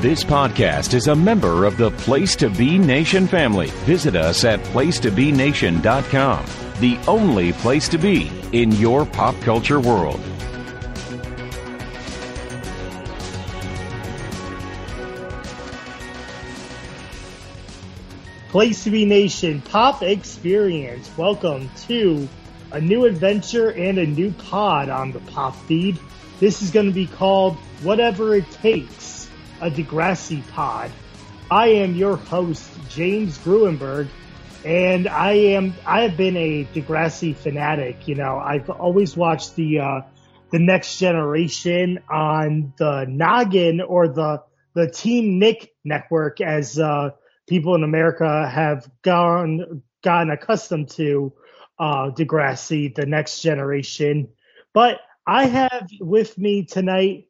This podcast is a member of the Place to Be Nation family. Visit us at placetobenation.com, the only place to be in your pop culture world. Place to Be Nation Pop Experience. Welcome to a new adventure and a new pod on the Pop feed. This is going to be called Whatever It Takes, a Degrassi pod. I am your host, James Gruenberg, and I have been a Degrassi fanatic. You know, I've always watched the Next Generation on the Noggin, or the Team Nick network, as people in America have gotten accustomed to Degrassi, the Next Generation. But I have with me tonight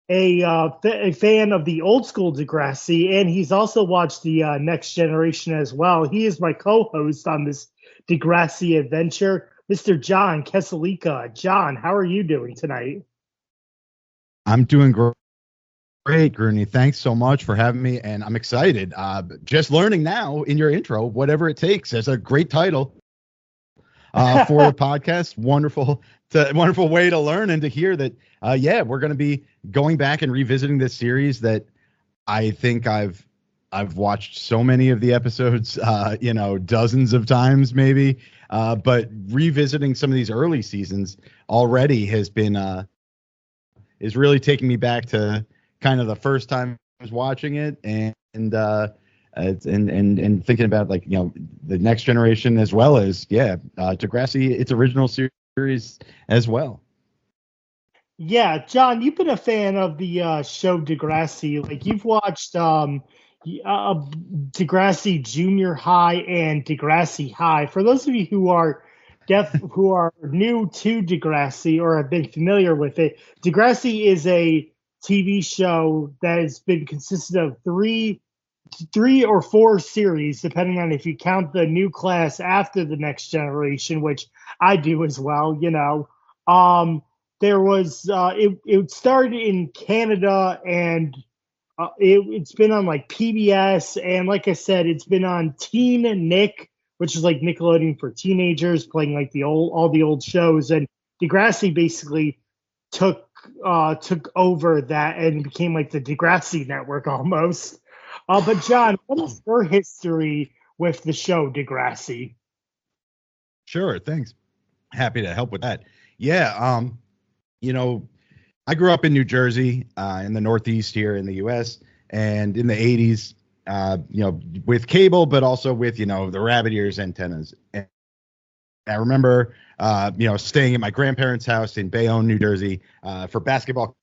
a fan of the old school Degrassi, and he's also watched the Next Generation as well. He is my co-host on this Degrassi adventure, Mr. John Kesselika. John, how are you doing tonight? I'm doing great, Grooney. Thanks so much for having me, and I'm excited. Just learning now in your intro, Whatever It Takes. That's a great title for a podcast. Wonderful way to learn and to hear that. We're going to be going back and revisiting this series that I think I've watched so many of the episodes, dozens of times maybe. But revisiting some of these early seasons already is really taking me back to kind of the first time I was watching it, and thinking about, like, you know, the Next Generation, as well as Degrassi, its original series as well. Yeah, John, you've been a fan of the show Degrassi. Like, you've watched Degrassi Junior High and Degrassi High. For those of you who are new to Degrassi or have been familiar with it, Degrassi is a TV show that has been consisted of three or four series, depending on if you count the new class after the Next Generation, which I do as well. You know, there was it started in Canada, and it's been on like PBS, and like I said, it's been on Teen Nick, which is like Nickelodeon for teenagers, playing like all the old shows. And Degrassi basically took over that and became like the Degrassi network almost. But John, what is your history with the show Degrassi? Sure, thanks. Happy to help with that. Yeah, I grew up in New Jersey, in the Northeast here in the U.S., and in the 80s, with cable, but also with, the rabbit ears antennas. And I remember, staying at my grandparents' house in Bayonne, New Jersey, for basketball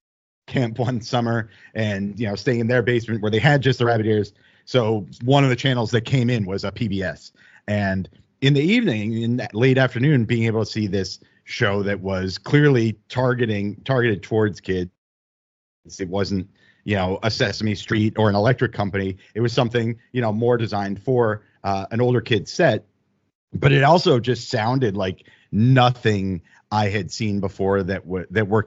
camp one summer, and, staying in their basement where they had just the rabbit ears. So one of the channels that came in was a PBS. And in the evening, in that late afternoon, being able to see this show that was clearly targeted towards kids. It wasn't, a Sesame Street or an Electric Company. It was something, more designed for an older kid set. But it also just sounded like nothing I had seen before that were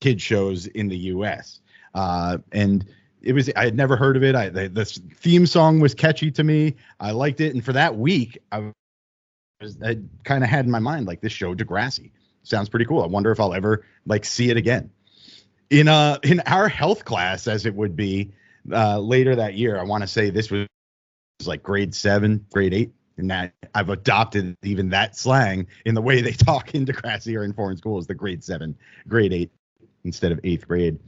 kid shows in the U.S. And I had never heard of it. The theme song was catchy to me. I liked it. And for that week, I kind of had in my mind, like, this show Degrassi sounds pretty cool. I wonder if I'll ever see it again. In our health class, as it would be later that year, I want to say this was like grade 7, grade 8, and that I've adopted even that slang in the way they talk in Degrassi or in foreign schools, the grade 7, grade 8 instead of 8th grade.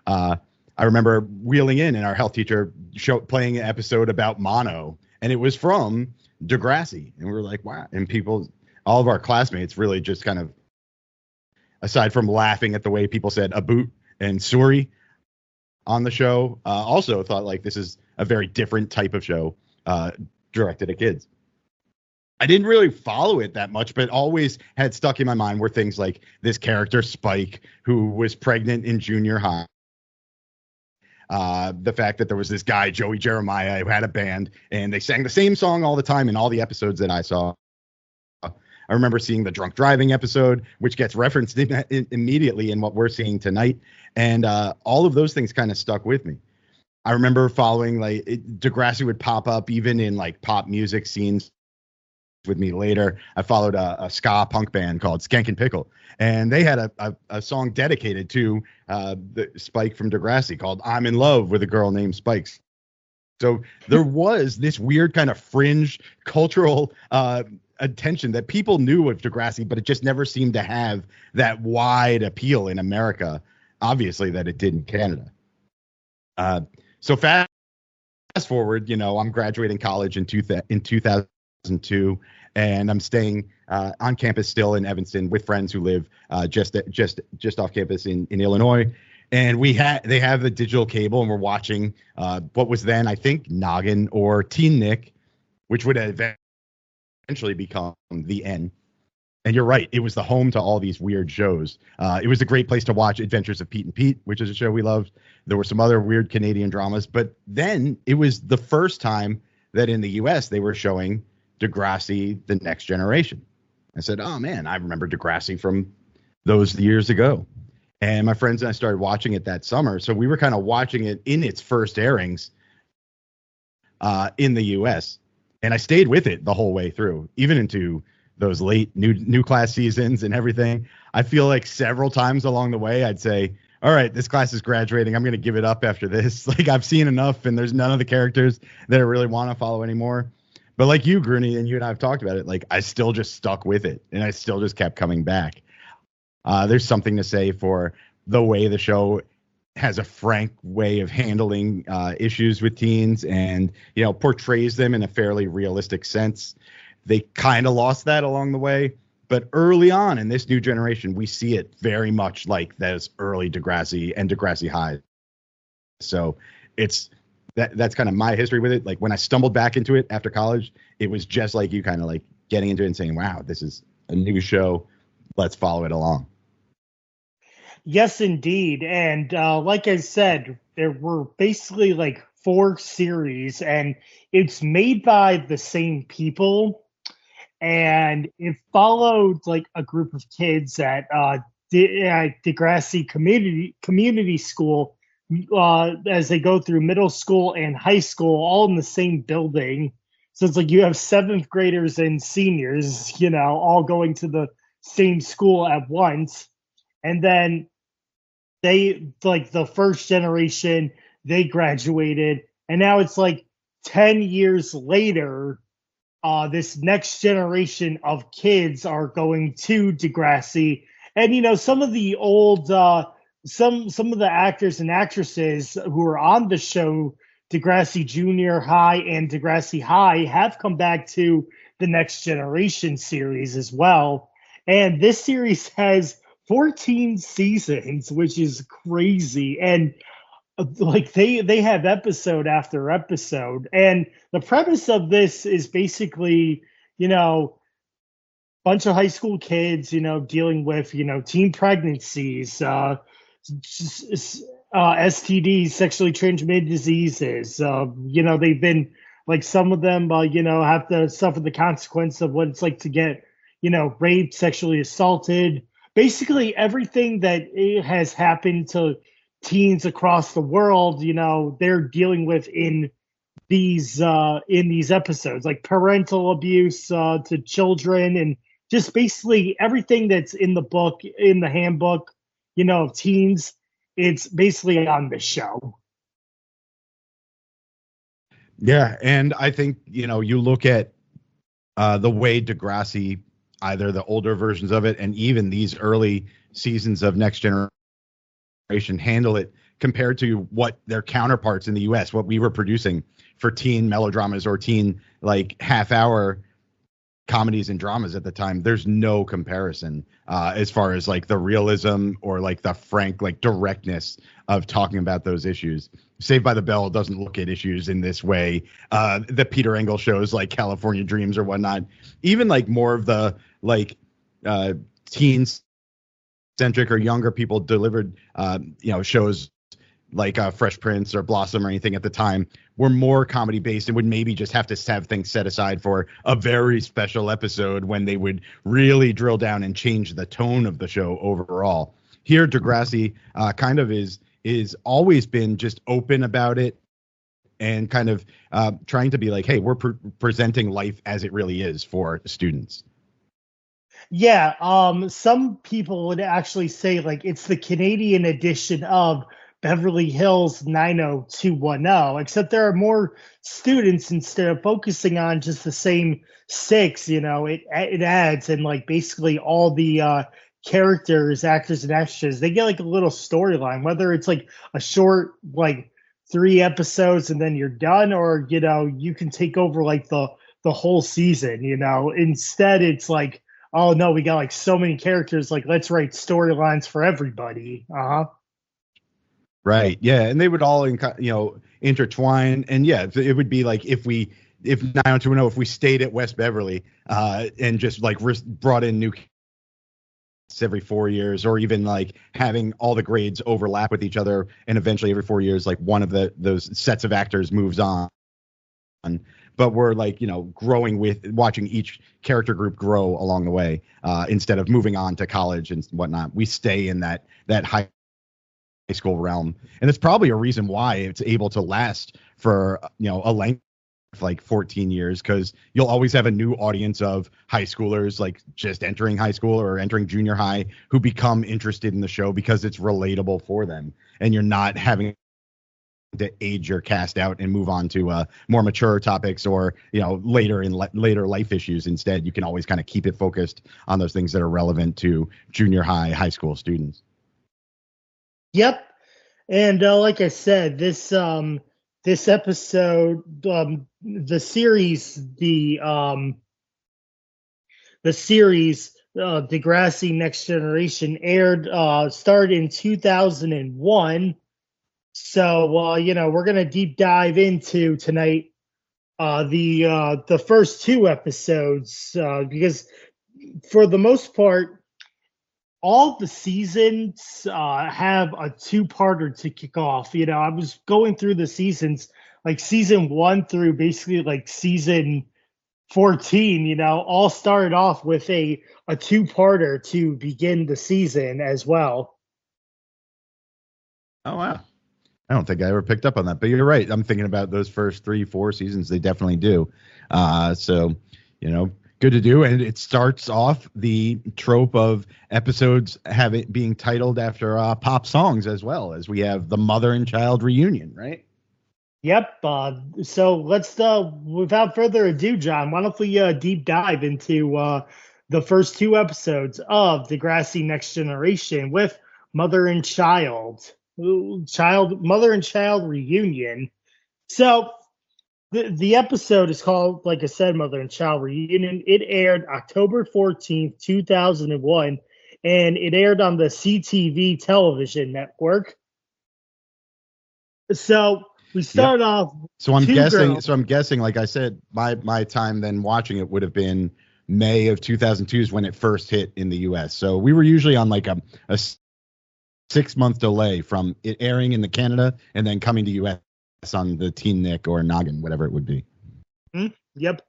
I remember wheeling in our health teacher playing an episode about mono, and it was from Degrassi, and we were like, wow. And all of our classmates really just kind of, aside from laughing at the way people said "aboot" and "suri" on the show, also thought, like, this is a very different type of show directed at kids. I didn't really follow it that much, but always had stuck in my mind were things like this character Spike, who was pregnant in junior high. The fact that there was this guy, Joey Jeremiah, who had a band, and they sang the same song all the time in all the episodes that I saw. I remember seeing the drunk driving episode, which gets referenced immediately in what we're seeing tonight. And all of those things kind of stuck with me. I remember following Degrassi would pop up even in like pop music scenes with me later. I followed a ska punk band called Skank and Pickle, and they had a song dedicated to the Spike from Degrassi called "I'm in Love with a Girl Named Spikes." So there was this weird kind of fringe cultural attention that people knew of Degrassi, but it just never seemed to have that wide appeal in America. Obviously, that it did in Canada. So fast forward, I'm graduating college in 2002, and I'm staying on campus still in Evanston with friends who live just off campus in Illinois. And they have the digital cable, and we're watching what was then, I think, Noggin or Teen Nick, which would eventually become the N. And you're right, it was the home to all these weird shows. It was a great place to watch Adventures of Pete and Pete, which is a show we loved. There were some other weird Canadian dramas, but then it was the first time that in the U.S. they were showing Degrassi, The Next Generation. I said, oh man, I remember Degrassi from those years ago. And my friends and I started watching it that summer. So we were kind of watching it in its first airings in the U.S. And I stayed with it the whole way through, even into those late new class seasons and everything. I feel like several times along the way, I'd say, all right, this class is graduating. I'm going to give it up after this. Like, I've seen enough, and there's none of the characters that I really want to follow anymore. But like you, Grooney, and you and I have talked about it, like, I still just stuck with it, and I still just kept coming back. There's something to say for the way the show has a frank way of handling issues with teens and, portrays them in a fairly realistic sense. They kind of lost that along the way, but early on in this new generation, we see it very much like those early Degrassi and Degrassi High. So that's kind of my history with it. Like, when I stumbled back into it after college, it was just like you, kind of like getting into it and saying, wow, this is a new show. Let's follow it along. Yes, indeed. And like I said, there were basically like 4 series, and it's made by the same people. And it followed like a group of kids at Degrassi Community School as they go through middle school and high school, all in the same building. So it's like you have 7th graders and seniors, all going to the same school at once. And then they, like, the first generation, they graduated, and now it's like 10 years later, this next generation of kids are going to Degrassi. And some of the old some of the actors and actresses who are on the show Degrassi Junior High and Degrassi High have come back to the Next Generation series as well. And this series has 14 seasons, which is crazy. And like they have episode after episode. And the premise of this is basically, bunch of high school kids, dealing with, teen pregnancies, STDs, sexually transmitted diseases. They've been, like, some of them, have to suffer the consequence of what it's like to get, raped, sexually assaulted. Basically everything that has happened to teens across the world, they're dealing with in these episodes, like parental abuse to children, and just basically everything that's in the book, in the handbook, of teens. It's basically on the show. Yeah, and I think, you look at the way Degrassi, either the older versions of it and even these early seasons of Next Generation, handle it compared to what their counterparts in the US, what we were producing for teen melodramas or teen, like, half-hour comedies and dramas at the time. There's no comparison as far as, like, the realism or, like, the frank, like, directness of talking about those issues. Saved by the Bell doesn't look at issues in this way. The Peter Engel shows, like California Dreams or whatnot, even, like, more of the, like, teens centric or younger people delivered shows like Fresh Prince or Blossom or anything at the time were more comedy based and would maybe just have to have things set aside for a very special episode when they would really drill down and change the tone of the show overall. Here, Degrassi kind of is always been just open about it and kind of trying to be like, hey, we're presenting life as it really is for students. Yeah, some people would actually say like it's the Canadian edition of Beverly Hills 90210, except there are more students instead of focusing on just the same six, it adds and like basically all the characters, actors and extras, they get like a little storyline, whether it's like a short like 3 episodes and then you're done, or you can take over like the whole season, Instead it's like, oh no, we got like so many characters, like let's write storylines for everybody. Right. Yeah. And they would all, intertwine. And yeah, it would be like if 90210, if we stayed at West Beverly and just like brought in new every 4 years, or even like having all the grades overlap with each other, and eventually every 4 years, like one of those sets of actors moves on. But we're like, growing with watching each character group grow along the way, instead of moving on to college and whatnot. We stay in that high school realm, and it's probably a reason why it's able to last for a length of like 14 years, because you'll always have a new audience of high schoolers like just entering high school or entering junior high who become interested in the show because it's relatable for them, and you're not having to age your cast out and move on to more mature topics, or later life issues. Instead, you can always kind of keep it focused on those things that are relevant to junior high school students. Yep. And like I said, this episode, the series Degrassi Next Generation started in 2001. So, we're going to deep dive into tonight the first 2 episodes, because for the most part, all the seasons have a 2-parter to kick off. I was going through the seasons, like season 1 through basically like season 14, all started off with a 2-parter to begin the season as well. Oh, wow. I don't think I ever picked up on that, but you're right. I'm thinking about those first 3-4 seasons. They definitely do. So, good to do. And it starts off the trope of episodes being titled after pop songs, as well as we have the mother and child reunion, right? Yep. So let's, without further ado, John, why don't we deep dive into the first 2 episodes of Degrassi Next Generation with Mother and Mother and Child Reunion. So the episode is called, like I said, Mother and Child Reunion. It aired October 14th, 2001, and it aired on the CTV television network. So we start off. So I'm guessing, like I said, my time then watching it would have been May of 2002 is when it first hit in the US. So we were usually on like a 6-month delay from it airing in the Canada and then coming to US on the Teen Nick or Noggin, whatever it would be. Yep.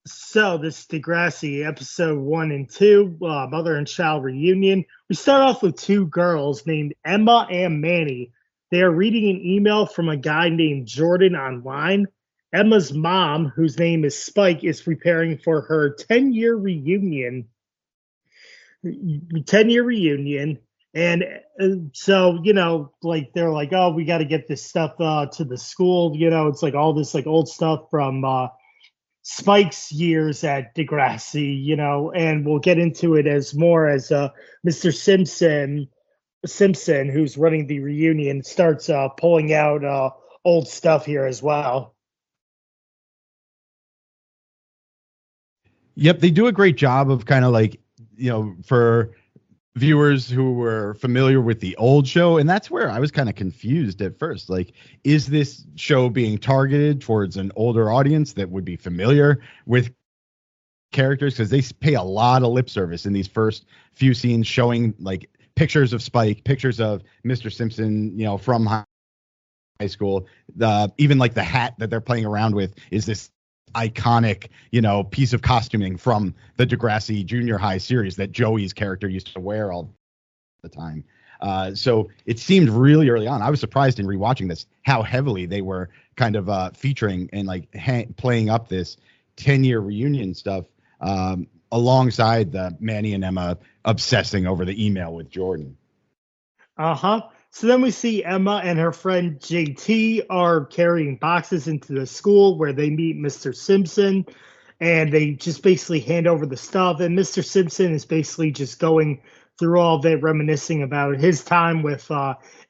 So this Degrassi episode 1 and 2, Mother and Child Reunion. We start off with 2 girls named Emma and Manny. They are reading an email from a guy named Jordan online. Emma's mom, whose name is Spike, is preparing for her 10-year reunion. And so, like they're like, oh, we got to get this stuff to the school. It's like all this like old stuff from Spike's years at Degrassi, and we'll get into it as Mr. Simpson, who's running the reunion, starts pulling out old stuff here as well. Yep, they do a great job of kind of like, for viewers who were familiar with the old show, and that's where I was kind of confused at first. Like, is this show being targeted towards an older audience that would be familiar with characters? Because they pay a lot of lip service in these first few scenes, showing like pictures of Spike, pictures of Mr. Simpson, from high school. Even like the hat that they're playing around with is this iconic, piece of costuming from the Degrassi junior high series that Joey's character used to wear all the time. So it seemed really early on. I was surprised in rewatching this how heavily they were kind of featuring and like playing up this 10-year reunion stuff alongside the Manny and Emma obsessing over the email with Jordan. Uh-huh. So then we see Emma and her friend JT are carrying boxes into the school where they meet Mr. Simpson, and they just basically hand over the stuff. And Mr. Simpson is basically just going through all of it, reminiscing about his time with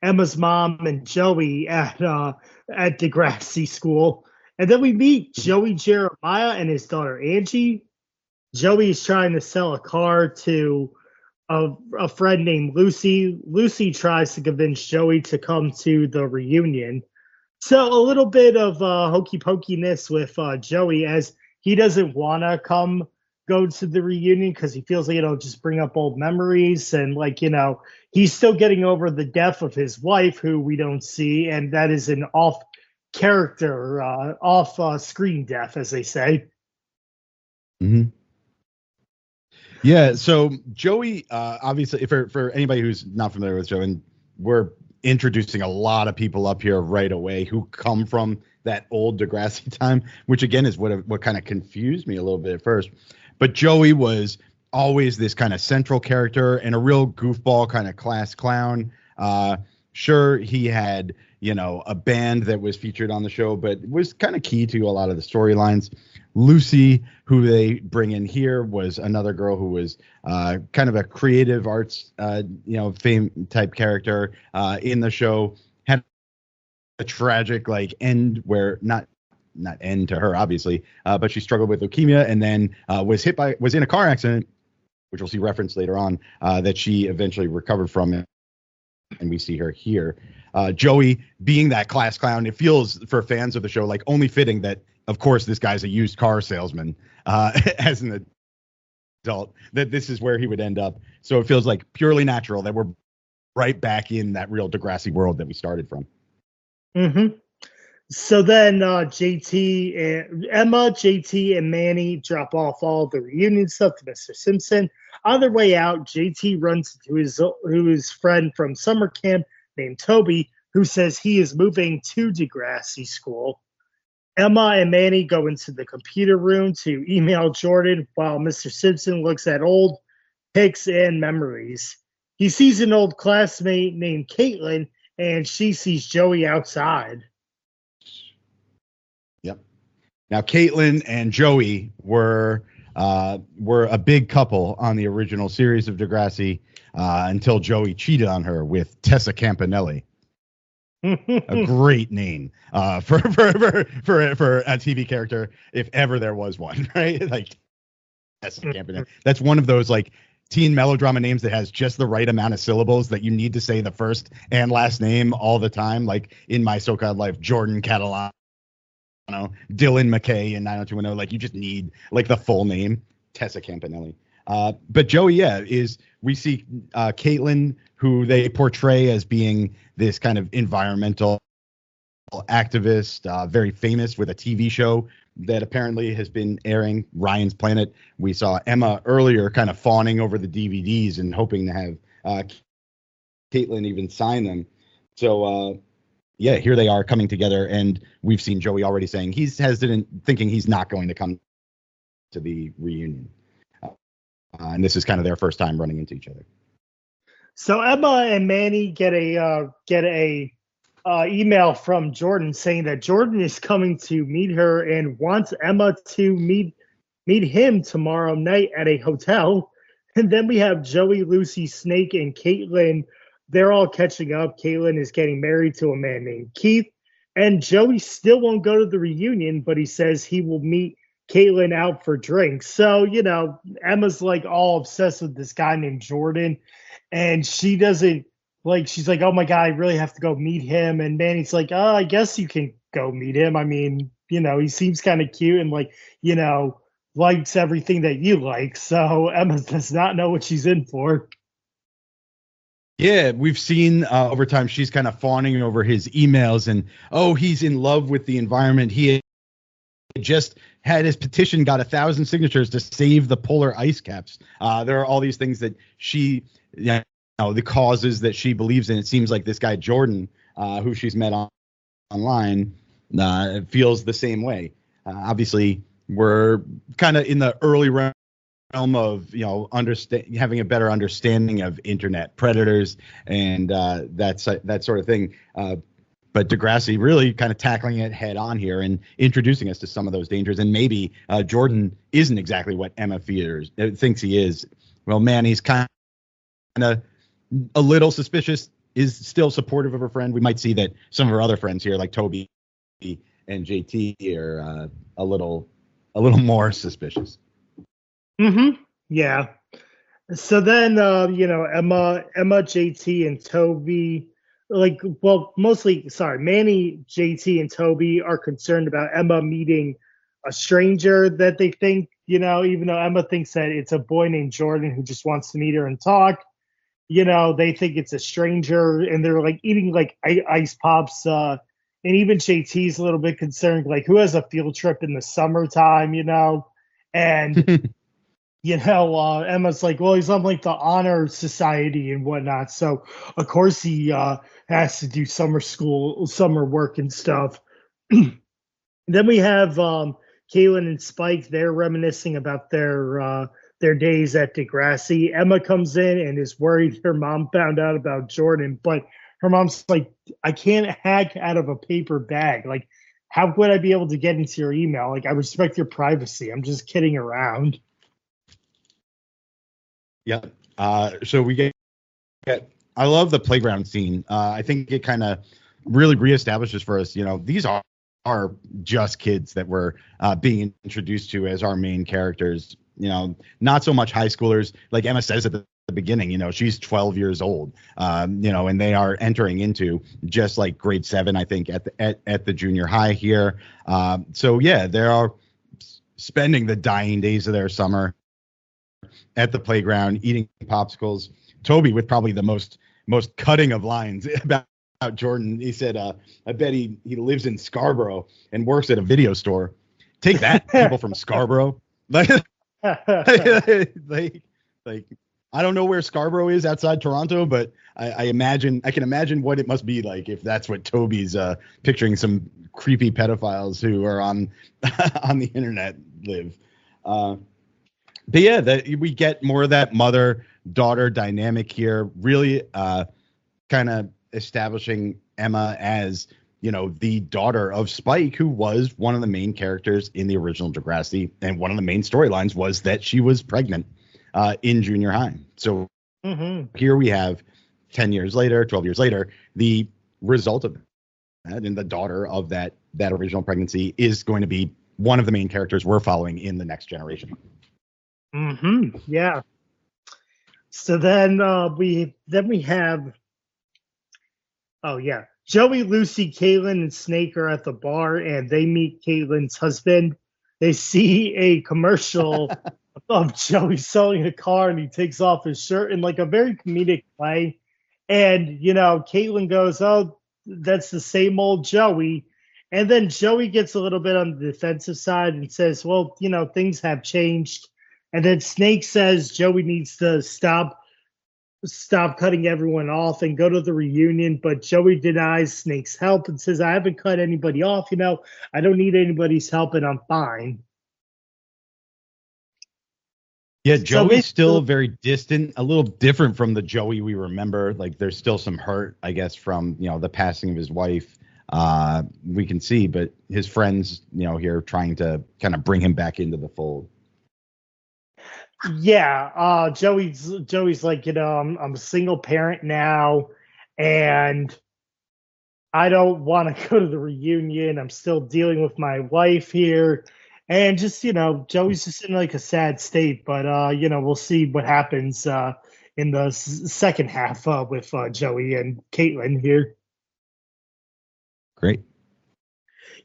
Emma's mom and Joey at Degrassi school. And then we meet Joey Jeremiah and his daughter Angie. Joey is trying to sell a car to a friend named Lucy. Lucy tries to convince Joey to come to the reunion. So a little bit of hokey pokiness with Joey, as he doesn't want to go to the reunion because he feels like it'll just bring up old memories, and he's still getting over the death of his wife, who we don't see, and that is an off screen death, as they say. Mm-hmm. Yeah, so Joey, obviously, for anybody who's not familiar with Joey, and we're introducing a lot of people up here right away who come from that old Degrassi time, which again is what kind of confused me a little bit at first. But Joey was always this kind of central character and a real goofball kind of class clown. Sure, he had, a band that was featured on the show, but was kind of key to a lot of the storylines. Lucy, who they bring in here, was another girl who was kind of a creative arts, fame type character in the show. Had a tragic end where not end to her, obviously, but she struggled with leukemia and then was in a car accident, which we'll see referenced later on, that she eventually recovered from, and we see her here. Joey being that class clown, it feels for fans of the show like only fitting that, of course, this guy's a used car salesman as an adult, that this is where he would end up. So it feels like purely natural that we're right back in that real Degrassi world that we started from. Mm-hmm. So then Emma, JT, and Manny drop off all the reunion stuff to Mr. Simpson. On their way out, JT runs into his friend from summer camp named Toby, who says he is moving to Degrassi school. Emma and Manny go into the computer room to email Jordan while Mr. Simpson looks at old pics and memories. He sees an old classmate named Caitlin, and she sees Joey outside. Yep. Now, Caitlin and Joey were a big couple on the original series of Degrassi until Joey cheated on her with Tessa Campanelli. A great name for a TV character, if ever there was one, right? Like Tessa Campanelli. That's one of those teen melodrama names that has just the right amount of syllables that you need to say the first and last name all the time. Like in My So-Called Life, Jordan Catalano, Dylan McKay in 90210. You just need the full name, Tessa Campanelli. But Joey, we see Caitlin, who they portray as being this kind of environmental activist, very famous with a TV show that apparently has been airing, Ryan's Planet. We saw Emma earlier kind of fawning over the DVDs and hoping to have Caitlin even sign them. So, here they are coming together, and we've seen Joey already saying he's hesitant, thinking he's not going to come to the reunion. And this is kind of their first time running into each other. So Emma and Manny get a email from Jordan saying that Jordan is coming to meet her and wants Emma to meet him tomorrow night at a hotel. And then we have Joey, Lucy, Snake, and Caitlin. They're all catching up. Caitlin is getting married to a man named Keith. And Joey still won't go to the reunion, but he says he will meet Caitlin out for drinks. So, Emma's all obsessed with this guy named Jordan. And she doesn't she's like, oh my God, I really have to go meet him. And Manny's like, oh, I guess you can go meet him. I mean, he seems kind of cute and likes everything that you like. So Emma does not know what she's in for. Yeah, we've seen over time she's kind of fawning over his emails and, he's in love with the environment. He just had his petition got 1,000 signatures to save the polar ice caps. There are all these things that she, the causes that she believes in. It seems like this guy Jordan, who she's met online, feels the same way. Obviously, we're kind of in the early realm of having a better understanding of internet predators and that sort of thing. But Degrassi really kind of tackling it head on here and introducing us to some of those dangers. And maybe Jordan isn't exactly what Emma thinks he is. Well, Manny's kind of a little suspicious, is still supportive of her friend. We might see that some of her other friends here, like Toby and JT, are a little more suspicious. Mm-hmm. Yeah. So then, Emma, JT, and Toby, Manny, JT, and Toby are concerned about Emma meeting a stranger that they think, even though Emma thinks that it's a boy named Jordan who just wants to meet her and talk, they think it's a stranger, and they're like eating like ice pops. And even JT's a little bit concerned, like who has a field trip in the summertime, and Emma's like, well, he's on like the honor society and whatnot. So of course he has to do summer work and stuff. Then we have Kaylin and Spike. They're reminiscing about their days at Degrassi. Emma comes in and is worried her mom found out about Jordan, but her mom's like, I can't hack out of a paper bag. Like, how would I be able to get into your email? Like, I respect your privacy. I'm just kidding around. Yeah. So we get I love the playground scene. I think it kind of really reestablishes for us, these are just kids that we're being introduced to as our main characters, not so much high schoolers. Like Emma says at the beginning, she's 12 years old, and they are entering into just like grade 7, I think, at the junior high here. So yeah, they are spending the dying days of their summer at the playground, eating popsicles. Toby with probably the most cutting of lines about Jordan. He said, I bet he lives in Scarborough and works at a video store. Take that, people from Scarborough. Like I don't know where Scarborough is outside Toronto, but I can imagine what it must be like if that's what Toby's picturing some creepy pedophiles who are on the internet live. But yeah, we get more of that mother-daughter dynamic here, really kind of establishing Emma as, the daughter of Spike, who was one of the main characters in the original Degrassi. And one of the main storylines was that she was pregnant in junior high. So Here we have 10 years later, 12 years later, the result of that, and the daughter of that original pregnancy is going to be one of the main characters we're following in the next generation. Yeah. So then we have Joey, Lucy, Kaylin, and Snake are at the bar, and they meet Kaylin's husband. They see a commercial of Joey selling a car, and he takes off his shirt in like a very comedic way. And Kaylin goes, "Oh, that's the same old Joey." And then Joey gets a little bit on the defensive side and says, "Well, things have changed." And then Snake says Joey needs to stop cutting everyone off and go to the reunion. But Joey denies Snake's help and says, I haven't cut anybody off. I don't need anybody's help and I'm fine. Yeah, Joey's still very distant, a little different from the Joey we remember. Like there's still some hurt, I guess, from, the passing of his wife. We can see, but his friends, here trying to kind of bring him back into the fold. Yeah, Joey's like, I'm a single parent now, and I don't want to go to the reunion. I'm still dealing with my wife here, and just Joey's just in like a sad state. But we'll see what happens in the second half with Joey and Caitlin here. Great.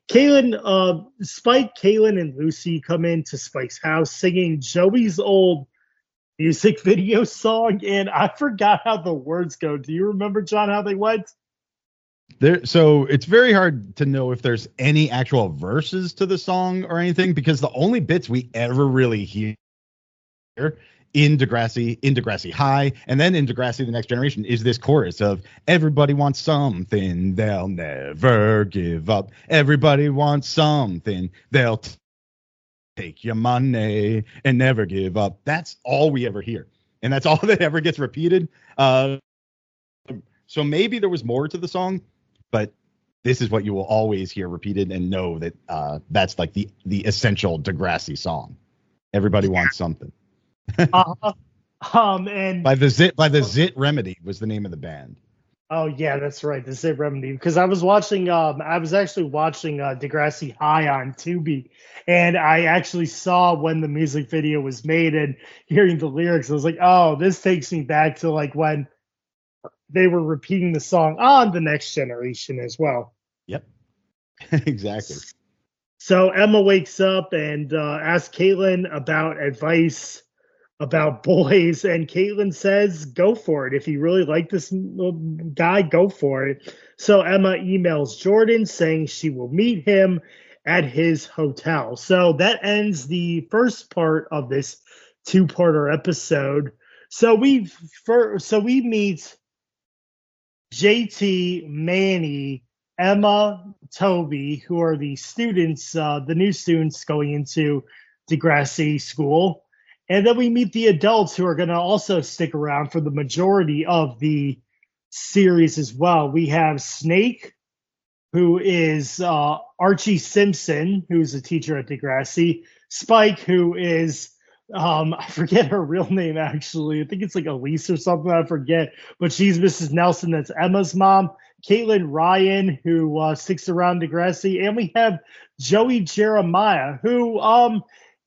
Spike, Kaylin, and Lucy come into Spike's house singing Joey's old music video song, and I forgot how the words go. Do you remember, John, how they went? So it's very hard to know if there's any actual verses to the song or anything, because the only bits we ever really hear in Degrassi High, and then in Degrassi The Next Generation is this chorus of everybody wants something, they'll never give up. Everybody wants something, they'll take your money and never give up. That's all we ever hear. And that's all that ever gets repeated. So maybe there was more to the song, but this is what you will always hear repeated, and know that that's like the essential Degrassi song. Everybody wants something. And by the Zit Remedy was the name of the band. Oh yeah, that's right, the Zit Remedy. Because I was actually watching Degrassi High on Tubi, and I actually saw when the music video was made, and hearing the lyrics, I was like, oh, this takes me back to like when they were repeating the song on The Next Generation as well. Yep, exactly. So Emma wakes up and asks Caitlin about advice about boys, and Caitlin says, go for it. If you really like this guy, go for it. So Emma emails Jordan saying she will meet him at his hotel. So that ends the first part of this two-parter episode. So we meet JT, Manny, Emma, Toby, who are the students, the new students going into Degrassi school. And then we meet the adults who are going to also stick around for the majority of the series as well. We have Snake, who is Archie Simpson, who's a teacher at Degrassi. Spike, who is, I forget her real name, actually. I think it's like Elise or something. I forget. But she's Mrs. Nelson. That's Emma's mom. Caitlin Ryan, who sticks around Degrassi. And we have Joey Jeremiah, who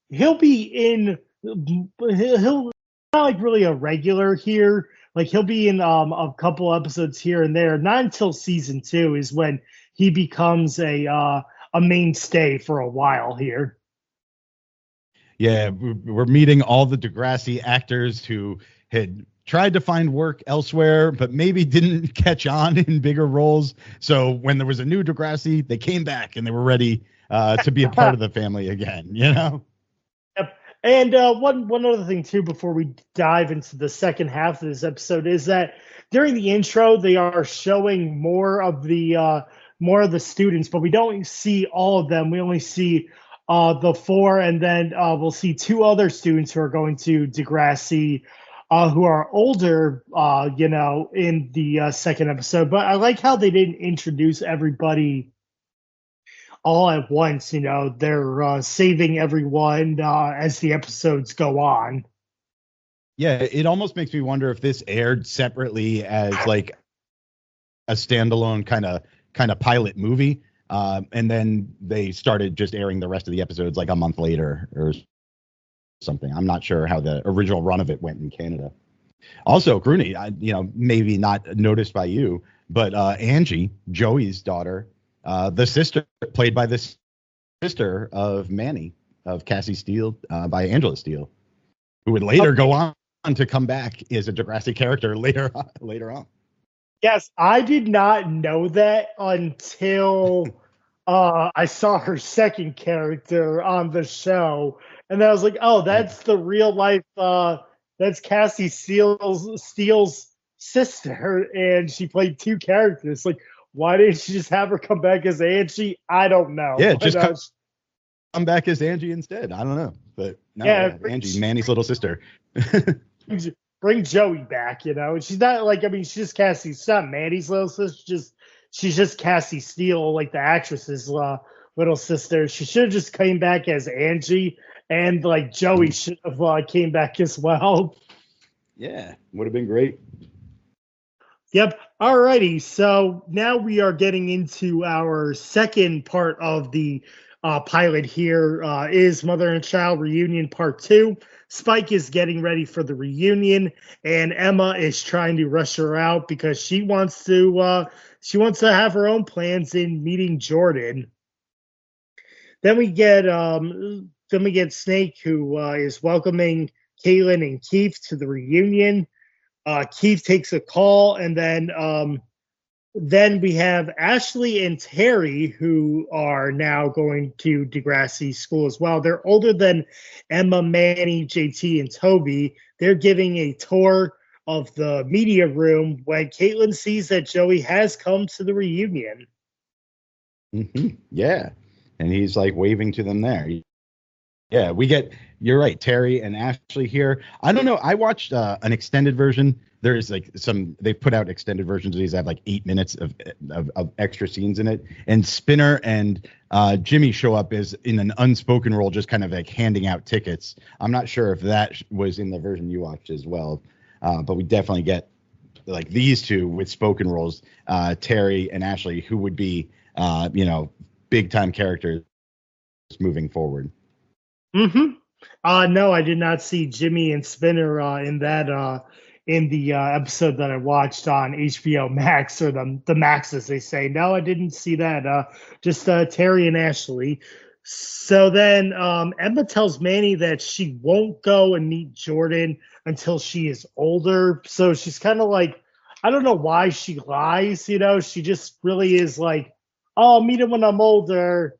he'll be in... He'll not like really a regular here. Like he'll be in a couple episodes here and there. Not until season 2 is when he becomes a mainstay for a while here. Yeah, we're meeting all the Degrassi actors who had tried to find work elsewhere, but maybe didn't catch on in bigger roles. So when there was a new Degrassi, they came back and they were ready to be a part of the family again, you know? Yep. And one other thing too, before we dive into the second half of this episode, is that during the intro they are showing more of the students, but we don't see all of them. We only see the 4, and then we'll see 2 other students who are going to Degrassi, who are older, in the second episode. But I like how they didn't introduce everybody all at once. They're saving everyone as the episodes go on. Yeah, it almost makes me wonder if this aired separately as like a standalone kind of pilot movie, and then they started just airing the rest of the episodes like a month later or something. I'm not sure how the original run of it went in Canada. Also, Grooney, maybe not noticed by you, but Angie, Joey's daughter, the sister, played by the sister of Manny, of Cassie Steele, by Angela Steele, who would later go on to come back as a Degrassi character later on. Yes, I did not know that until I saw her second character on the show, and I was like, "Oh, that's the real life. That's Cassie Steele's sister," and she played 2 characters. Like, why didn't she just have her come back as Angie? I don't know. Yeah, just come back as Angie instead. I don't know, but no, Angie, Manny's little sister. Bring Joey back, She's not like, she's just Cassie. She's not Manny's little sister. She's just Cassie Steele, like the actress's little sister. She should have just came back as Angie, and like Joey should have came back as well. Yeah, would have been great. Yep. Alrighty. So now we are getting into our second part of the pilot here, is Mother and Child Reunion Part 2. Spike is getting ready for the reunion, and Emma is trying to rush her out because she wants to have her own plans in meeting Jordan. Then we get Snake, who is welcoming Caitlin and Keith to the reunion. Keith takes a call, and then then we have Ashley and Terry, who are now going to Degrassi school as well. They're older than Emma, Manny, JT, and Toby. They're giving a tour of the media room when Caitlin sees that Joey has come to the reunion. Mm-hmm. Yeah. And he's like waving to them there. Yeah, you're right, Terry and Ashley here. I don't know. I watched an extended version. There's like they've put out extended versions of these that have like 8 minutes of extra scenes in it. And Spinner and Jimmy show up as in an unspoken role, just kind of like handing out tickets. I'm not sure if that was in the version you watched as well. But we definitely get like these two with spoken roles, Terry and Ashley, who would be, big time characters moving forward. Mm-hmm. No, I did not see Jimmy and Spinner in that in the episode that I watched on HBO Max, or the Max as they say. No, I didn't see that. Just Terry and Ashley. So then Emma tells Manny that she won't go and meet Jordan until she is older. So she's kind of like, I don't know why she lies, she just really is like, oh, I'll meet him when I'm older.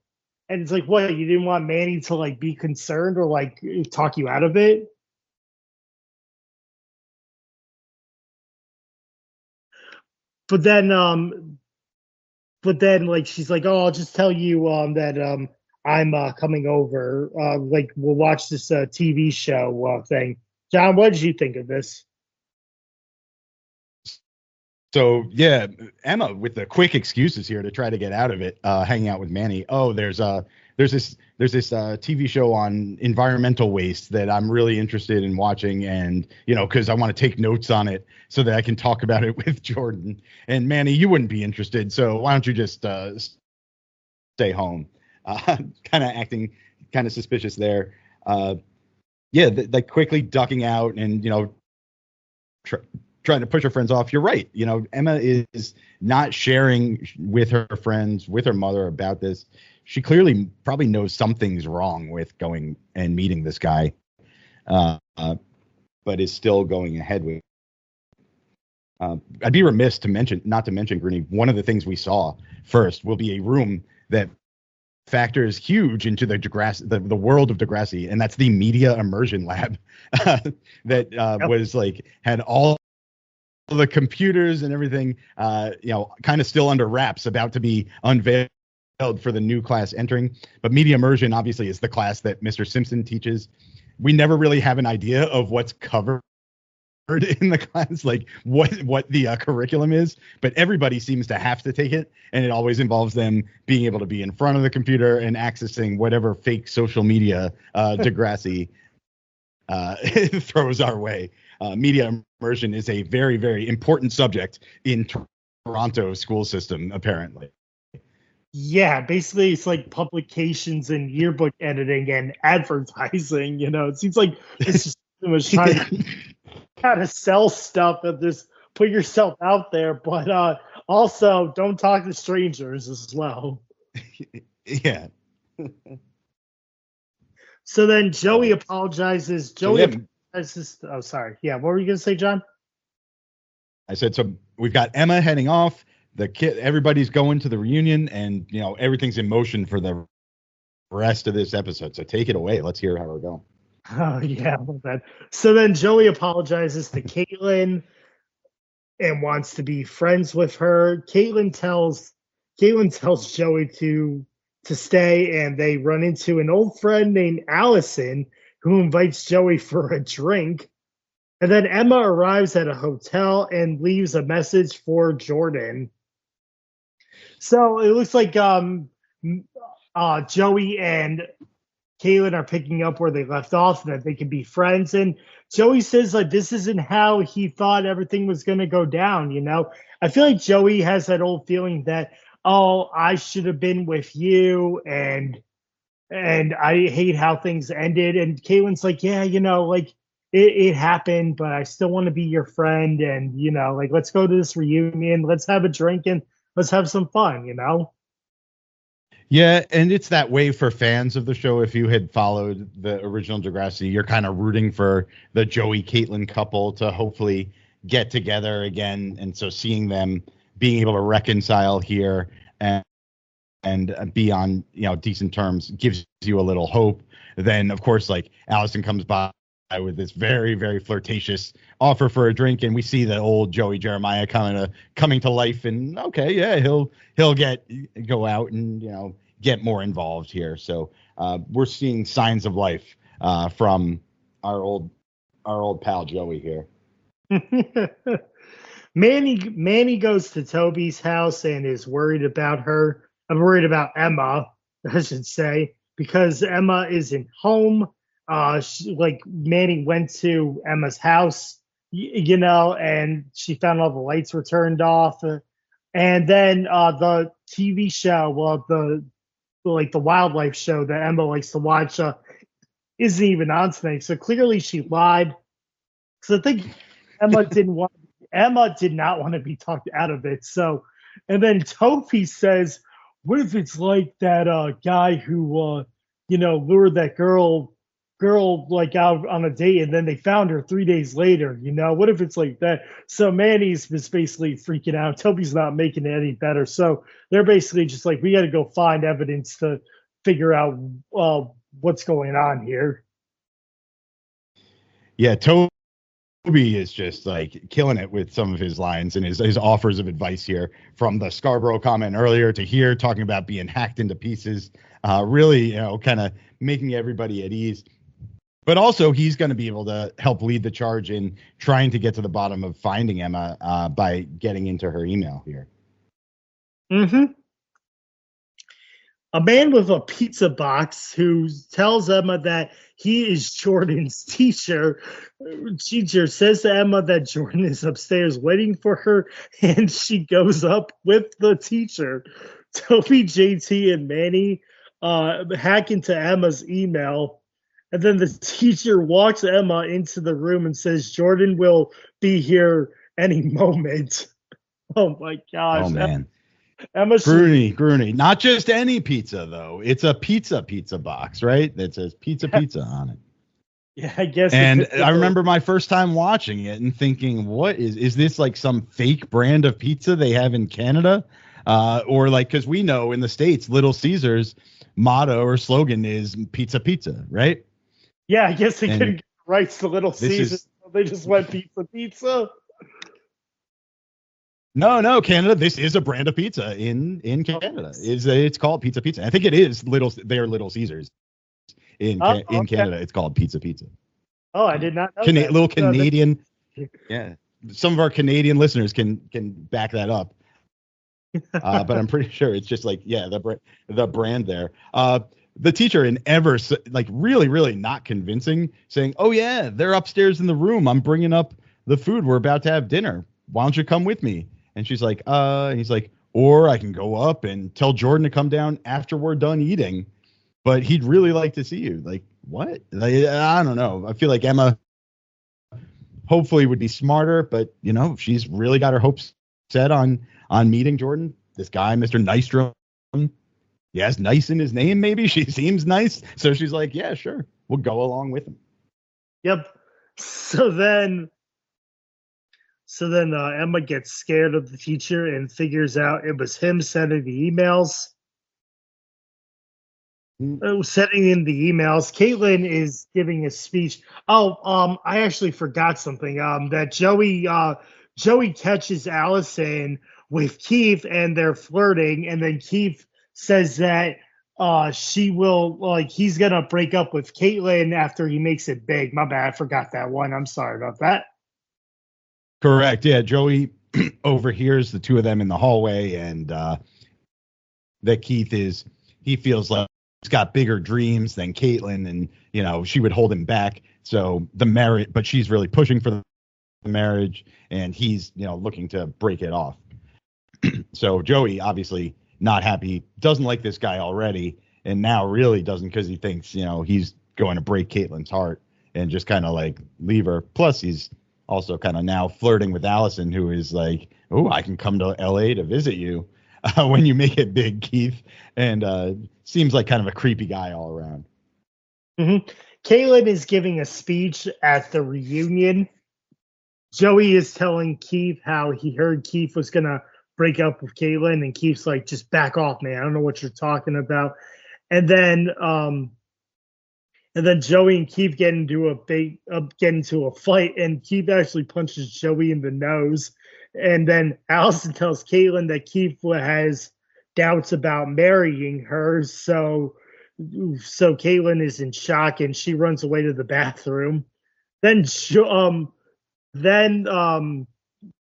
And it's like, what, you didn't want Manny to like be concerned or like talk you out of it? But then like she's like, oh, I'll just tell you that I'm coming over. Like we'll watch this TV show thing. John, what did you think of this? So yeah, Emma with the quick excuses here to try to get out of it, hanging out with Manny. Oh, there's this TV show on environmental waste that I'm really interested in watching, and because I want to take notes on it so that I can talk about it with Jordan. And Manny, you wouldn't be interested, so why don't you just stay home? Kind of acting kind of suspicious there. Like quickly ducking out and trying to push her friends off. You're right. Emma is not sharing with her friends, with her mother about this. She clearly probably knows something's wrong with going and meeting this guy, but is still going ahead with. I'd be remiss not to mention, Greeny, one of the things we saw first will be a room that factors huge into the Degrassi, the world of Degrassi, and that's the media immersion lab that was like had all the computers and everything, kind of still under wraps, about to be unveiled for the new class entering. But media immersion obviously is the class that Mr. Simpson teaches. We never really have an idea of what's covered in the class, like what the curriculum is, but everybody seems to have to take it, and it always involves them being able to be in front of the computer and accessing whatever fake social media Degrassi throws our way. Media immersion is a very, very important subject in Toronto school system, apparently. Yeah, basically it's like publications and yearbook editing and advertising. It seems like this is was trying to kind of sell stuff and just put yourself out there, but also don't talk to strangers as well. Yeah. So then Joey apologizes. Oh, sorry. Yeah, what were you gonna say, John? I said, so we've got Emma heading off. The kid, everybody's going to the reunion, and everything's in motion for the rest of this episode. So take it away. Let's hear how we're going. Oh yeah, so then Joey apologizes to Caitlin and wants to be friends with her. Caitlin tells Joey to stay, and they run into an old friend named Allison, who invites Joey for a drink. And then Emma arrives at a hotel and leaves a message for Jordan. So it looks like Joey and Caitlin are picking up where they left off, and that they can be friends. And Joey says like this isn't how he thought everything was going to go down. I feel like Joey has that old feeling that, oh, I should have been with you, and I hate how things ended. And Caitlin's like, yeah, like it happened, but I still want to be your friend. And, like, let's go to this reunion. Let's have a drink and let's have some fun, Yeah, and it's that way for fans of the show. If you had followed the original Degrassi, you're kind of rooting for the Joey Caitlin couple to hopefully get together again. And so seeing them being able to reconcile here and be on, decent terms gives you a little hope. Then of course, like, Allison comes by with this very, very flirtatious offer for a drink, and we see the old Joey Jeremiah coming to life, and okay, yeah, he'll go out and get more involved here. So we're seeing signs of life from our old pal Joey here. Manny goes to Toby's house and is worried about her. I'm worried about Emma, I should say, because Emma isn't home. Manny went to Emma's house, and she found all the lights were turned off. And then the TV show, the wildlife show that Emma likes to watch, isn't even on tonight. So clearly she lied. So I think Emma did not want to be talked out of it. So, and then Toby says, "What if it's like that guy who lured that girl like out on a date, and then they found her 3 days later? What if it's like that?" So Manny's just basically freaking out. Toby's not making it any better. So they're basically just like, we got to go find evidence to figure out what's going on here. Yeah, Toby is just like killing it with some of his lines and his offers of advice here, from the Scarborough comment earlier to here talking about being hacked into pieces, really, kind of making everybody at ease. But also, he's going to be able to help lead the charge in trying to get to the bottom of finding Emma by getting into her email here. Mm-hmm. A man with a pizza box who tells Emma that he is Jordan's teacher. Teacher says to Emma that Jordan is upstairs waiting for her, and she goes up with the teacher. Toby, JT, and Manny hack into Emma's email, and then the teacher walks Emma into the room and says Jordan will be here any moment. Oh my gosh. Oh man. Emma Grooney. Not just any pizza though. It's a pizza box, right? That says pizza on it. Yeah, I guess. And I remember my first time watching it and thinking, what is this, like some fake brand of pizza they have in Canada? Or like, because we know in the States, Little Caesars motto or slogan is pizza, right? Yeah, I guess they couldn't get rights to Little Caesars. So they just went pizza. No, Canada. This is a brand of pizza in Canada. It's called pizza. I think it is They're Little Caesars in Canada. It's called pizza. Oh, I did not know that. Little Canadian. Yeah, some of our Canadian listeners can back that up. But I'm pretty sure it's just like, yeah, the brand there. The teacher really, really not convincing, saying, "Oh yeah, they're upstairs in the room. I'm bringing up the food. We're about to have dinner. Why don't you come with me?" And she's like, and he's like, "Or I can go up and tell Jordan to come down after we're done eating, but he'd really like to see you." Like, what? I don't know. I feel like Emma hopefully would be smarter, but she's really got her hopes set on meeting Jordan. This guy, Mr. Nystrom. He has nice in his name, maybe. She seems nice. So she's like, yeah, sure. We'll go along with him. Yep. So then Emma gets scared of the teacher and figures out it was him sending the emails. Sending in the emails. Caitlin is giving a speech. I actually forgot something. That Joey catches Allison with Keith and they're flirting, and then Keith says that he's gonna break up with Caitlin after he makes it big. My bad, I forgot that one. I'm sorry about that. Correct. Yeah, Joey overhears the two of them in the hallway, and that he feels like he's got bigger dreams than Caitlin, and she would hold him back. So the marriage, but she's really pushing for the marriage, and he's looking to break it off. So Joey obviously not happy, doesn't like this guy already, and now really doesn't, because he thinks he's going to break Caitlin's heart and just kind of like leave her. Plus he's also kind of now flirting with Allison, who is like, "Oh, I can come to LA to visit you when you make it big, Keith." And seems like kind of a creepy guy all around. Mm-hmm. Caitlin is giving a speech at the reunion. Joey is telling Keith how he heard Keith was going to break up with Caitlin, and Keith's like, just back off, man. I don't know what you're talking about. And then Joey and Keith get into a fight, and Keith actually punches Joey in the nose. And then Allison tells Caitlin that Keith has doubts about marrying her, so Caitlin is in shock and she runs away to the bathroom. Then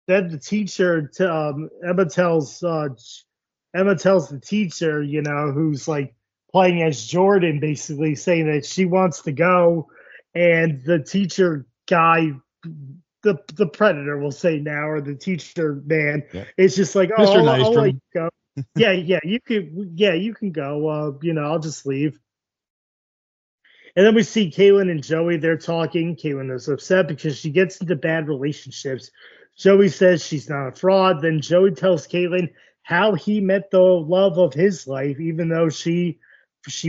then the teacher Emma tells the teacher, who's like playing as Jordan, basically saying that she wants to go, and the teacher guy, the predator, will say now, or the teacher man, is just like, oh, Mr. I'll let you Nystrom. go. You can go. I'll just leave. And then we see Caitlin and Joey. They're talking. Caitlin is upset because she gets into bad relationships. Joey says she's not a fraud. Then Joey tells Caitlin how he met the love of his life, even though she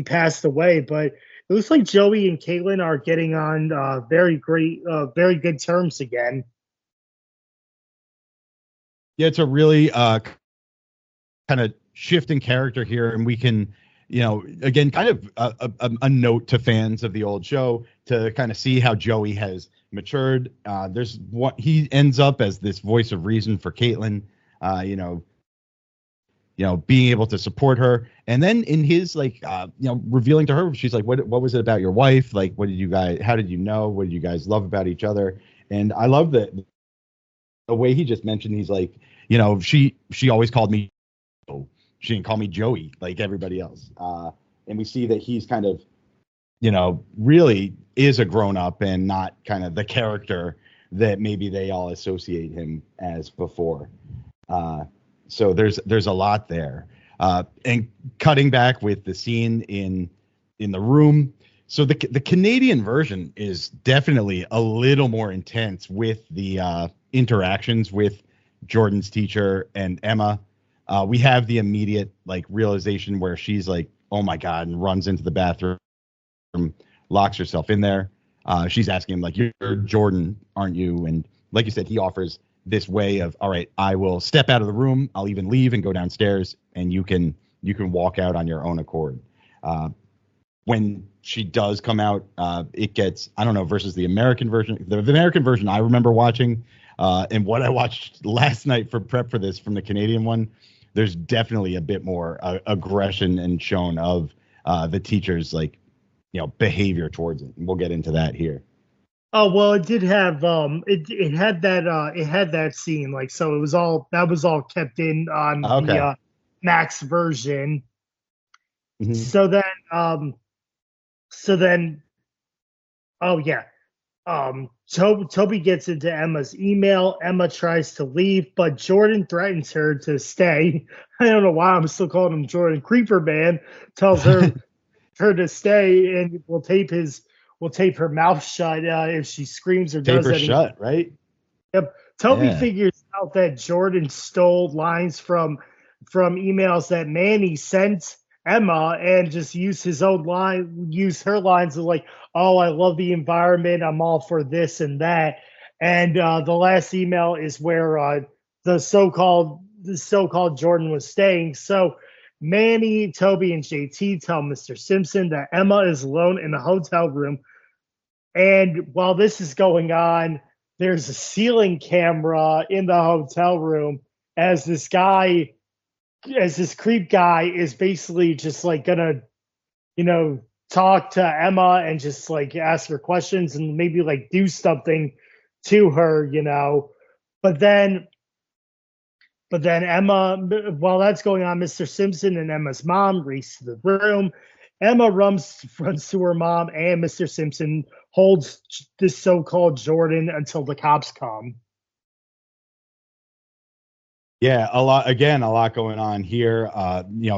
passed away. But it looks like Joey and Caitlin are getting on very good terms again. Yeah, it's a really kind of shift in character here, and we can, again, kind of a note to fans of the old show to kind of see how Joey has matured. There's what he ends up as this voice of reason for Caitlin, being able to support her. And then in his revealing to her, she's like, what was it about your wife? Like, how did you know? What did you guys love about each other? And I love that the way he just mentioned, he's like, she always called me, she didn't call me Joey like everybody else. And we see that he's kind of, really is a grown up and not kind of the character that maybe they all associate him as before. So there's a lot there. And cutting back with the scene in the room. So the Canadian version is definitely a little more intense with the interactions with Jordan's teacher and Emma. We have the immediate realization where she's like, oh my God, and runs into the bathroom, locks herself in there. She's asking him like, you're Jordan, aren't you? And like you said, he offers this way of, all right, I will step out of the room. I'll even leave and go downstairs, and you can walk out on your own accord. When she does come out, it gets, I don't know, versus the American version. The American version I remember watching, and what I watched last night for prep for this from the Canadian one, there's definitely a bit more aggression and shown of the teacher's behavior towards it. And we'll get into that here. Oh, well, it did have it had that scene, so it was all kept in on the Max version. Mm-hmm. So then oh yeah. Toby gets into Emma's email. Emma tries to leave, but Jordan threatens her to stay. I don't know why I'm still calling him Jordan. Creeper Man tells her to stay, and we'll tape her mouth shut if she screams or does anything. Shut, right? Yep. Toby figures out that Jordan stole lines from emails that Manny sent Emma, and just use her lines of like, oh, I love the environment, I'm all for this and that. And the last email is where the so-called Jordan was staying. So Manny, Toby, and JT tell Mr. Simpson that Emma is alone in a hotel room. And while this is going on, there's a ceiling camera in the hotel room as this creep guy is basically just gonna, talk to Emma and just ask her questions and maybe do something to her, But then Emma, while that's going on, Mr. Simpson and Emma's mom race to the room. Emma runs to her mom, and Mr. Simpson holds this so-called Jordan until the cops come. Yeah, a lot going on here.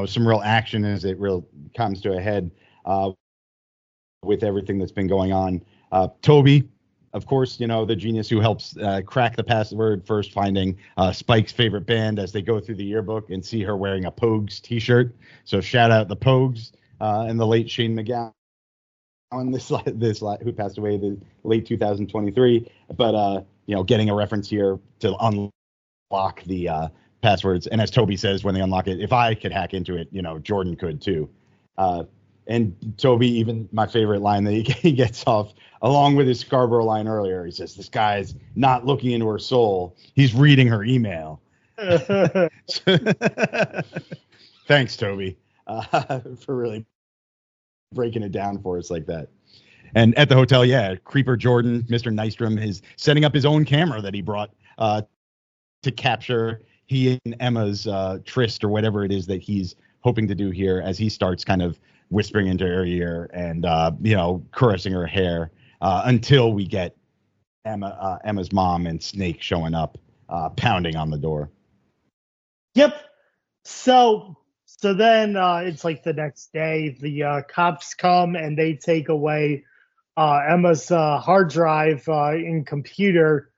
Some real action as it comes to a head with everything that's been going on. Toby, of course, the genius who helps crack the password, first finding Spike's favorite band as they go through the yearbook and see her wearing a Pogues t-shirt. So shout out the Pogues and the late Shane McGowan, who passed away the late 2023. But getting a reference here to unlock the passwords. And as Toby says when they unlock it, if I could hack into it, Jordan could too. And Toby, even my favorite line that he gets off, along with his Scarborough line earlier, he says, "This guy's not looking into her soul. He's reading her email." Thanks, Toby, for really breaking it down for us like that. And at the hotel, Creeper Jordan, Mr. Nystrom, is setting up his own camera that he brought to capture he and Emma's tryst or whatever it is that he's hoping to do here as he starts kind of whispering into her ear and, caressing her hair until we get Emma's mom and Snake showing up, pounding on the door. Yep. So then it's like the next day, the cops come and they take away Emma's hard drive and computer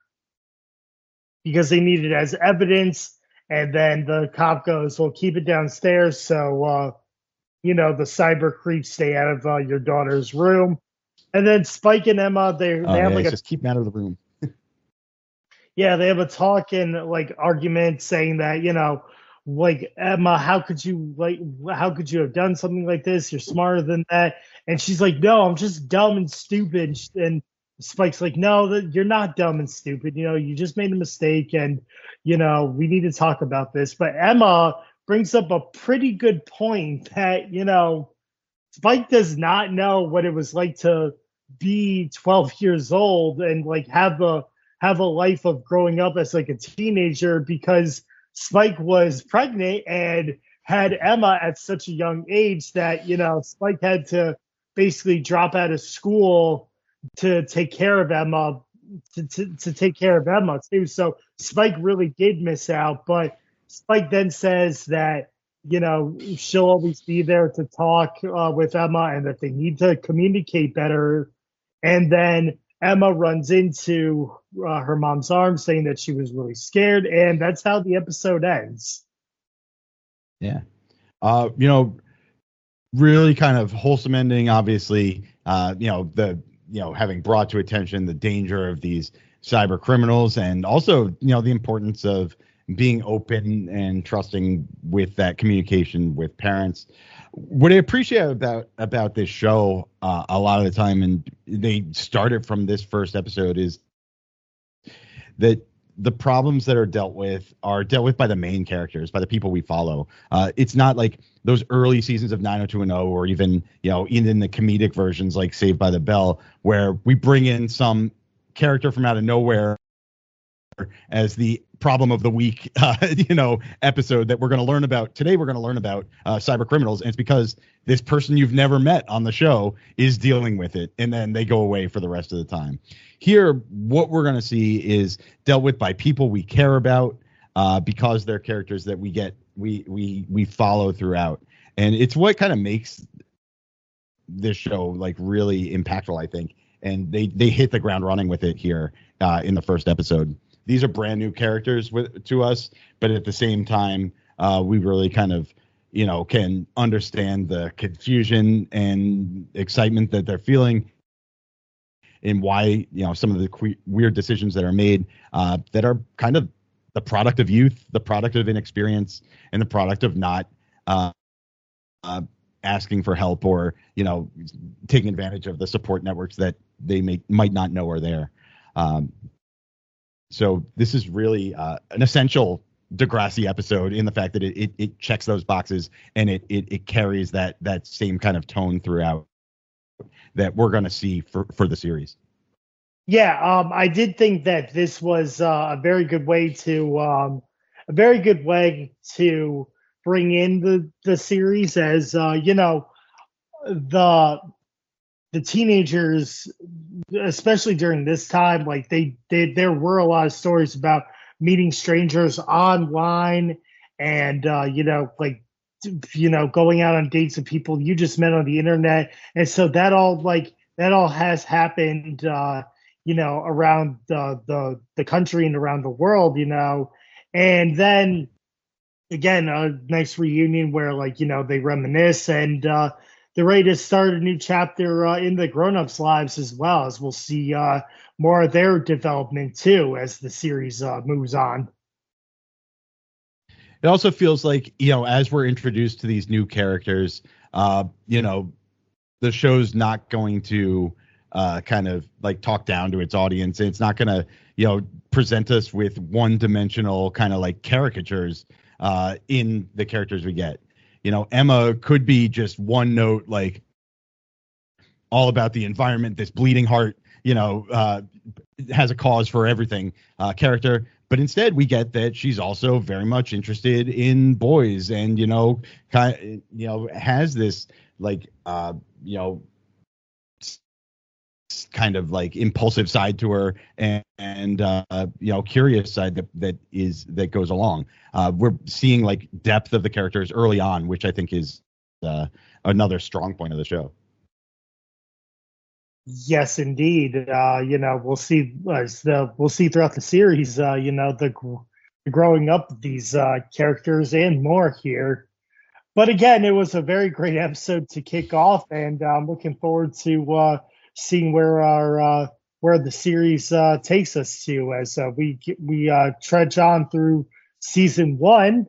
because they need it as evidence. And then the cop goes, "Well, keep it downstairs so, the cyber creeps stay out of your daughter's room." And then Spike and Emma, they have like just keep them out of the room. Yeah, they have a talk and argument saying that, Emma, how could you have done something like this? You're smarter than that. And she's like, "No, I'm just dumb and stupid." And Spike's like, "No, you're not dumb and stupid. You just made a mistake and, we need to talk about this." But Emma brings up a pretty good point that, Spike does not know what it was like to be 12 years old and have a life of growing up as a teenager, because Spike was pregnant and had Emma at such a young age that, Spike had to basically drop out of school to take care of Emma, to take care of Emma too. So Spike really did miss out, but Spike then says that, she'll always be there to talk with Emma and that they need to communicate better. And then Emma runs into her mom's arms saying that she was really scared. And that's how the episode ends. Yeah. Really kind of wholesome ending, obviously, having brought to attention the danger of these cyber criminals and also, the importance of being open and trusting with that communication with parents. What I appreciate about this show a lot of the time, and they started from this first episode, is that the problems that are dealt with by the main characters, by the people we follow. It's not like those early seasons of 90210 or even, in the comedic versions like Saved by the Bell, where we bring in some character from out of nowhere as the problem of the week, episode that we're going to learn about. Today we're going to learn about cyber criminals, and it's because this person you've never met on the show is dealing with it, and then they go away for the rest of the time. Here, what we're going to see is dealt with by people we care about, because they're characters that we follow throughout, and it's what kind of makes this show really impactful, I think. And they hit the ground running with it here in the first episode. These are brand new characters to us, but at the same time, we really kind of, can understand the confusion and excitement that they're feeling, and why, some of the weird decisions that are made that are kind of the product of youth, the product of inexperience, and the product of not asking for help or, taking advantage of the support networks that they might not know are there. So this is really an essential Degrassi episode in the fact that it checks those boxes, and it carries that same kind of tone throughout that we're going to see for the series. Yeah, I did think that this was a very good way to bring in the series, as the teenagers, especially during this time, there were a lot of stories about meeting strangers online and going out on dates with people you just met on the internet, and so that all has happened around the country and around the world, and then again a nice reunion where they reminisce and they're ready to start a new chapter in the grown-ups' lives, as well as we'll see more of their development too as the series moves on. it also feels like, as we're introduced to these new characters, the show's not going to kind of like talk down to its audience. It's not going to, present us with one-dimensional kind of like caricatures in the characters we get. Emma could be just one note, like all about the environment, this bleeding heart, has a cause for everything character. But instead, we get that she's also very much interested in boys, and has this like kind of like impulsive side to her, and curious side that goes along. We're seeing like depth of the characters early on, which I think is another strong point of the show. Yes, indeed. We'll see we'll see throughout the series, the growing up of these characters and more here. But again, it was a very great episode to kick off, and I'm looking forward to seeing where the series takes us to as we trudge on through season 1.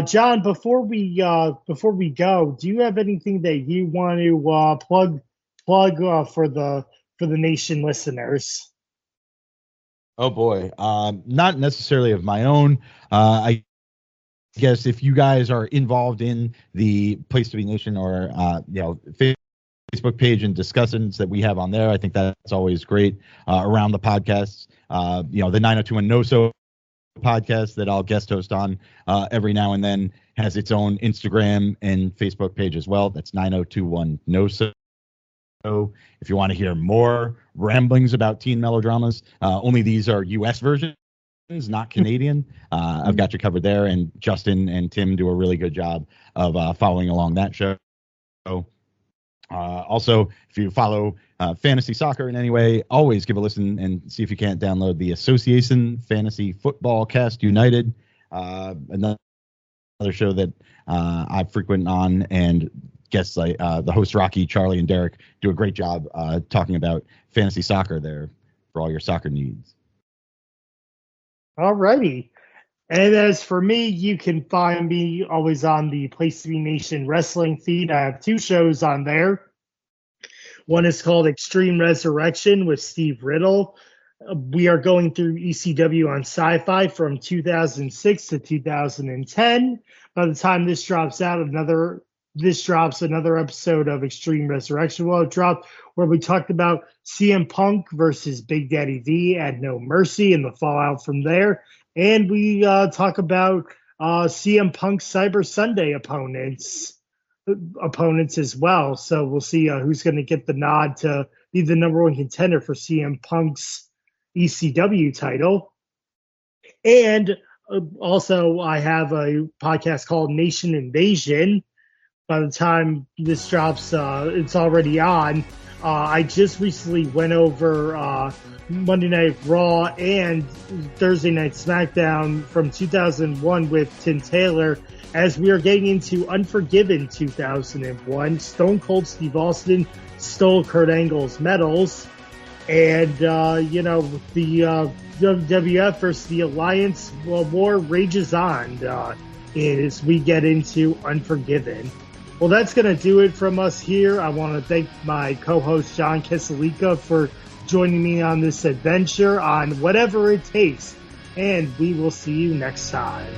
John, before we go, do you have anything that you want to plug for the nation listeners? Oh boy, not necessarily of my own. I guess if you guys are involved in the Place to Be Nation or Facebook page and discussions that we have on there, I think that's always great around the podcasts. The 9021 No-So podcast that I'll guest host on every now and then has its own Instagram and Facebook page as well. That's 9021 No-So. If you want to hear more ramblings about teen melodramas, only these are U.S. versions, not Canadian. I've got you covered there, and Justin and Tim do a really good job of following along that show. Also, if you follow fantasy soccer in any way, always give a listen and see if you can't download the Association Fantasy Football Cast United, another show that I frequent on, and guests like the host Rocky, Charlie, and Derek do a great job talking about fantasy soccer there for all your soccer needs. All righty. And as for me, you can find me always on the Place to Be Nation wrestling feed. I have 2 shows on there. One is called Extreme Resurrection with Steve Riddle. We are going through ECW on Sci-Fi from 2006 to 2010. By the time this drops another episode of Extreme Resurrection will have dropped, where we talked about CM Punk versus Big Daddy V at No Mercy and the fallout from there. And we talk about CM Punk's Cyber Sunday opponents as well. So we'll see who's going to get the nod to be the number 1 contender for CM Punk's ECW title. And also I have a podcast called Nation Invasion. By the time this drops, it's already on. I just recently went over Monday Night Raw and Thursday Night SmackDown from 2001 with Tim Taylor, as we are getting into Unforgiven 2001. Stone Cold Steve Austin stole Kurt Angle's medals, and the WWF versus the Alliance war rages on as we get into Unforgiven. Well, that's going to do it from us here. I want to thank my co-host, John Kesalika, for joining me on this adventure on Whatever It Takes. And we will see you next time.